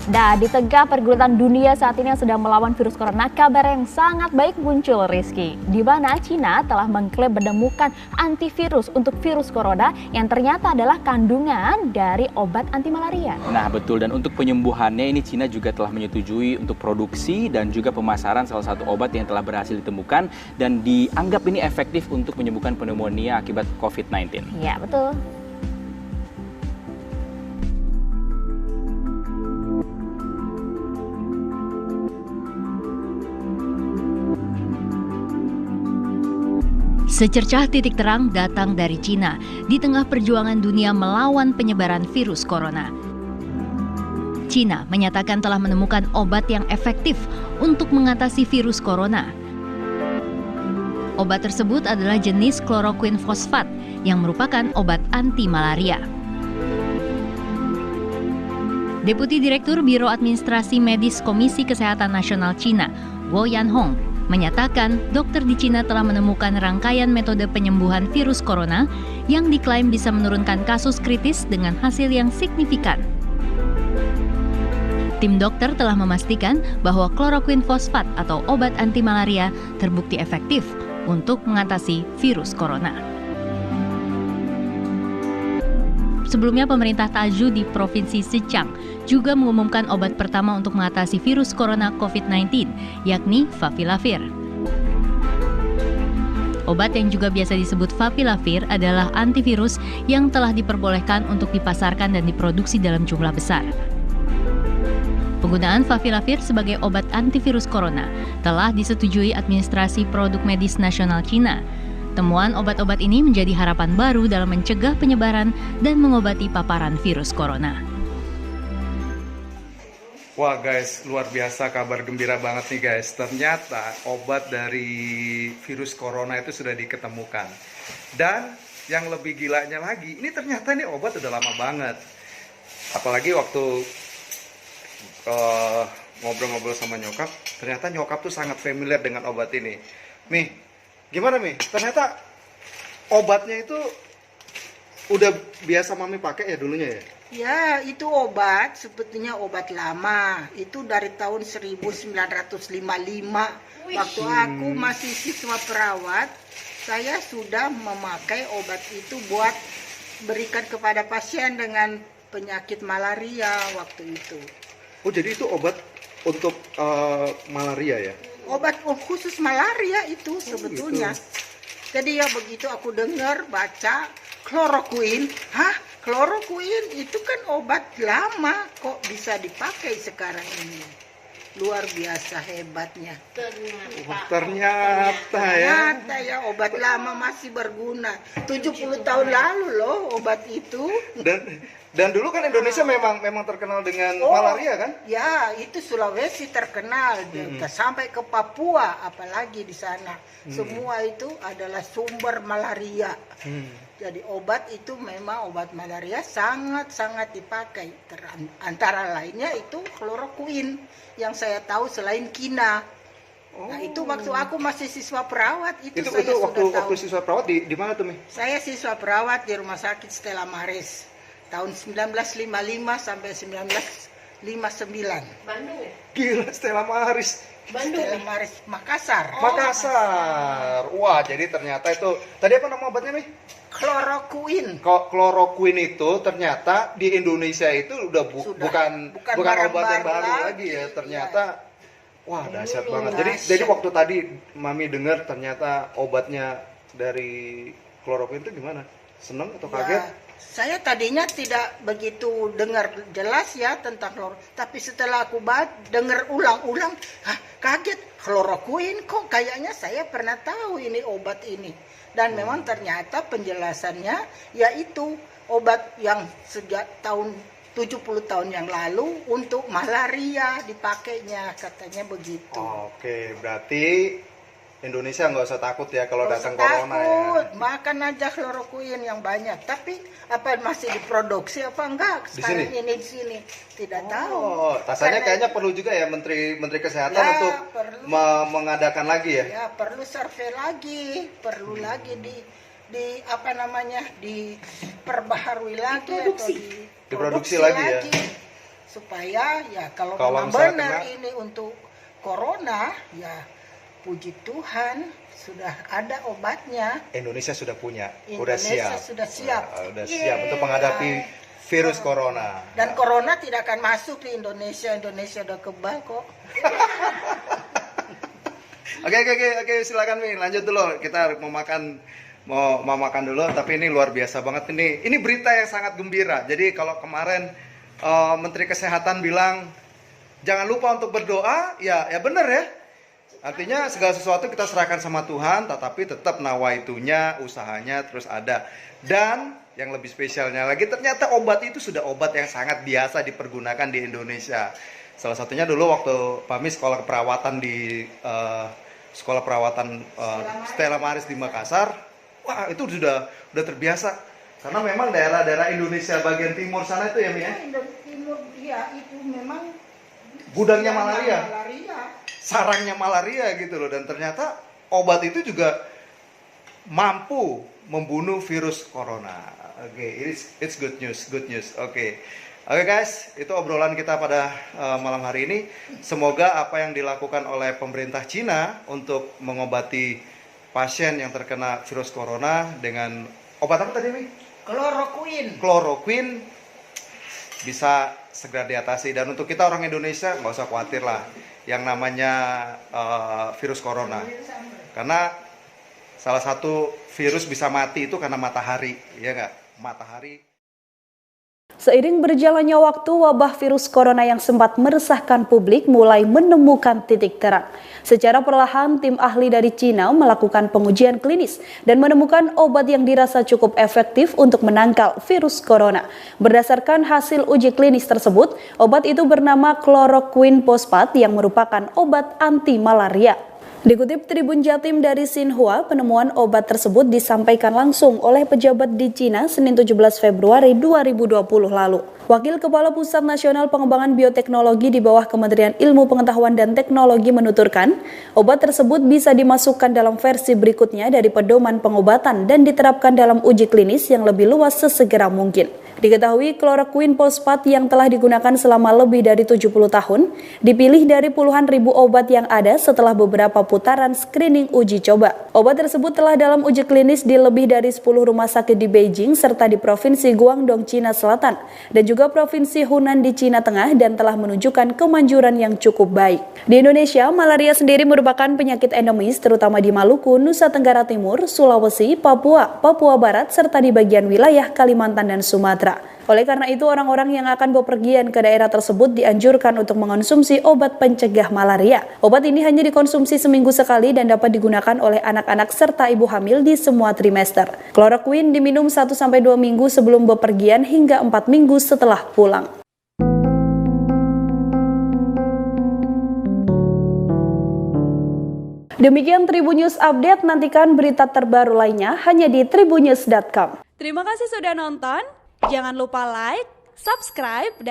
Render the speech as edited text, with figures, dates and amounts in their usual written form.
Nah, di tengah pergulatan dunia saat ini yang sedang melawan virus corona, kabar yang sangat baik muncul, Rizky. Di mana Cina telah mengklaim menemukan antivirus untuk virus corona yang ternyata adalah kandungan dari obat anti malaria. Nah, betul. Dan untuk penyembuhannya ini Cina juga telah menyetujui untuk produksi dan juga pemasaran salah satu obat yang telah berhasil ditemukan dan dianggap ini efektif untuk menyembuhkan pneumonia akibat COVID-19. Ya, betul. Secercah titik terang datang dari Cina di tengah perjuangan dunia melawan penyebaran virus corona. Cina menyatakan telah menemukan obat yang efektif untuk mengatasi virus corona. Obat tersebut adalah jenis kloroquine fosfat yang merupakan obat anti malaria. Deputi Direktur Biro Administrasi Medis Komisi Kesehatan Nasional Cina, Wo Yanhong, menyatakan dokter di Cina telah menemukan rangkaian metode penyembuhan virus corona yang diklaim bisa menurunkan kasus kritis dengan hasil yang signifikan. Tim dokter telah memastikan bahwa kloroquine fosfat atau obat anti malaria terbukti efektif untuk mengatasi virus corona. Sebelumnya, pemerintah Taju di Provinsi Zhejiang juga mengumumkan obat pertama untuk mengatasi virus corona COVID-19, yakni Favilavir. Obat yang juga biasa disebut Favilavir adalah antivirus yang telah diperbolehkan untuk dipasarkan dan diproduksi dalam jumlah besar. Penggunaan Favilavir sebagai obat antivirus corona telah disetujui Administrasi Produk Medis Nasional Cina. Temuan obat-obat ini menjadi harapan baru dalam mencegah penyebaran dan mengobati paparan virus corona. Wah guys, luar biasa, kabar gembira banget nih guys. Ternyata obat dari virus corona itu sudah diketemukan. Dan yang lebih gilanya lagi, ini ternyata nih obat udah lama banget. Apalagi waktu ngobrol-ngobrol sama nyokap, ternyata nyokap tuh sangat familiar dengan obat ini. Mi, gimana Mi? Ternyata obatnya itu udah biasa Mami pakai ya dulunya ya? Ya, itu obat sebetulnya obat lama. Itu dari tahun 1955. Waktu aku masih siswa perawat, saya sudah memakai obat itu buat berikan kepada pasien dengan penyakit malaria waktu itu. Oh, jadi itu obat untuk malaria ya? Obat khusus malaria itu sebetulnya. Gitu. Jadi ya begitu aku dengar baca kloroquine, kloroquine itu kan obat lama kok bisa dipakai sekarang ini. Luar biasa hebatnya. Ternyata ya obat lama masih berguna. 70 tahun lalu loh obat itu. Dan dulu kan Indonesia memang terkenal dengan malaria kan? Ya, itu Sulawesi terkenal, sampai ke Papua, apalagi di sana. Semua itu adalah sumber malaria. Jadi obat itu memang obat malaria sangat-sangat dipakai. Antara lainnya itu kloroquine yang saya tahu selain kina. Nah, itu waktu aku masih siswa perawat itu saya sudah tahu. Waktu siswa perawat di mana tuh Mi? Saya siswa perawat di Rumah Sakit Stella Maris. Tahun 1955 sampai 1959. Bandung ya? Gila, Stella Maris. Bandung. Stella Maris, Makassar. Makassar. Wah, jadi ternyata itu. Tadi apa nama obatnya, Mi? Kloroquine. Kloroquine itu ternyata di Indonesia itu udah bukan obat yang baru lagi ya. Ternyata wah, dahsyat banget. Jadi waktu tadi Mami dengar ternyata obatnya dari kloroquine itu gimana? Seneng atau kaget? Ya, saya tadinya tidak begitu dengar jelas ya tentang kloroquine, tapi setelah aku dengar ulang-ulang, kaget, kloroquine kok kayaknya saya pernah tahu ini obat ini. Dan memang ternyata penjelasannya yaitu obat yang sejak tahun 70 tahun yang lalu untuk malaria dipakainya, katanya begitu. Oke, berarti Indonesia nggak usah takut ya kalau datang corona ya. Makan aja kloroquine yang banyak. Tapi apa masih diproduksi apa enggak sekarang ini di sini? Tidak tahu. Rasanya kayaknya perlu juga ya Menteri Kesehatan untuk mengadakan lagi ya. Ya, perlu survei lagi, perlu lagi diperbaharui lagi Diproduksi. atau Diproduksi lagi ya. supaya ya kalau Kalau memang misalnya benar kena- ini untuk corona, ya puji Tuhan sudah ada obatnya. Indonesia sudah punya, Indonesia sudah siap. Udah siap untuk menghadapi virus corona. Dan corona tidak akan masuk di Indonesia. Indonesia udah kebal kok. Oke, silakan Mi, lanjut dulu. Kita mau makan dulu, tapi ini luar biasa banget ini. Ini berita yang sangat gembira. Jadi kalau kemarin Menteri Kesehatan bilang jangan lupa untuk berdoa, ya benar ya. Artinya segala sesuatu kita serahkan sama Tuhan, tetapi tetap nawaitunya, usahanya terus ada. Dan yang lebih spesialnya lagi, ternyata obat itu sudah obat yang sangat biasa dipergunakan di Indonesia. Salah satunya dulu waktu Pami sekolah keperawatan di sekolah perawatan Stella Maris di Makassar, wah itu sudah terbiasa. Karena memang daerah-daerah Indonesia bagian timur sana itu ya Mi ya, Timur, iya itu memang gudangnya malaria. malaria. Sarangnya malaria gitu loh, dan ternyata obat itu juga mampu membunuh virus corona. Oke, it's good news. Oke guys, itu obrolan kita pada malam hari ini. Semoga apa yang dilakukan oleh pemerintah Cina untuk mengobati pasien yang terkena virus corona dengan obat apa tadi Mi? Kloroquine bisa segera diatasi. Dan untuk kita orang Indonesia nggak usah khawatir lah yang namanya virus corona, karena salah satu virus bisa mati itu karena matahari, ya nggak? Matahari. Seiring berjalannya waktu, wabah virus corona yang sempat meresahkan publik mulai menemukan titik terang. Secara perlahan, tim ahli dari Cina melakukan pengujian klinis dan menemukan obat yang dirasa cukup efektif untuk menangkal virus corona. Berdasarkan hasil uji klinis tersebut, obat itu bernama Chloroquine Phosphate yang merupakan obat anti malaria. Dikutip Tribun Jatim dari Xinhua, penemuan obat tersebut disampaikan langsung oleh pejabat di Cina Senin 17 Februari 2020 lalu. Wakil Kepala Pusat Nasional Pengembangan Bioteknologi di bawah Kementerian Ilmu Pengetahuan dan Teknologi menuturkan, obat tersebut bisa dimasukkan dalam versi berikutnya dari pedoman pengobatan dan diterapkan dalam uji klinis yang lebih luas sesegera mungkin. Diketahui Chloroquine Phosphate yang telah digunakan selama lebih dari 70 tahun, dipilih dari puluhan ribu obat yang ada setelah beberapa putaran screening uji coba. Obat tersebut telah dalam uji klinis di lebih dari 10 rumah sakit di Beijing serta di Provinsi Guangdong, Cina Selatan, dan juga Provinsi Hunan di Cina Tengah, dan telah menunjukkan kemanjuran yang cukup baik. Di Indonesia, malaria sendiri merupakan penyakit endemis terutama di Maluku, Nusa Tenggara Timur, Sulawesi, Papua Barat, serta di bagian wilayah Kalimantan dan Sumatera. Oleh karena itu, orang-orang yang akan bepergian ke daerah tersebut dianjurkan untuk mengonsumsi obat pencegah malaria. Obat ini hanya dikonsumsi seminggu sekali dan dapat digunakan oleh anak-anak serta ibu hamil di semua trimester. Chloroquine diminum 1-2 minggu sebelum bepergian hingga 4 minggu setelah pulang. Demikian Tribun News Update, nantikan berita terbaru lainnya hanya di tribunnews.com. Terima kasih sudah nonton. Jangan lupa like, subscribe,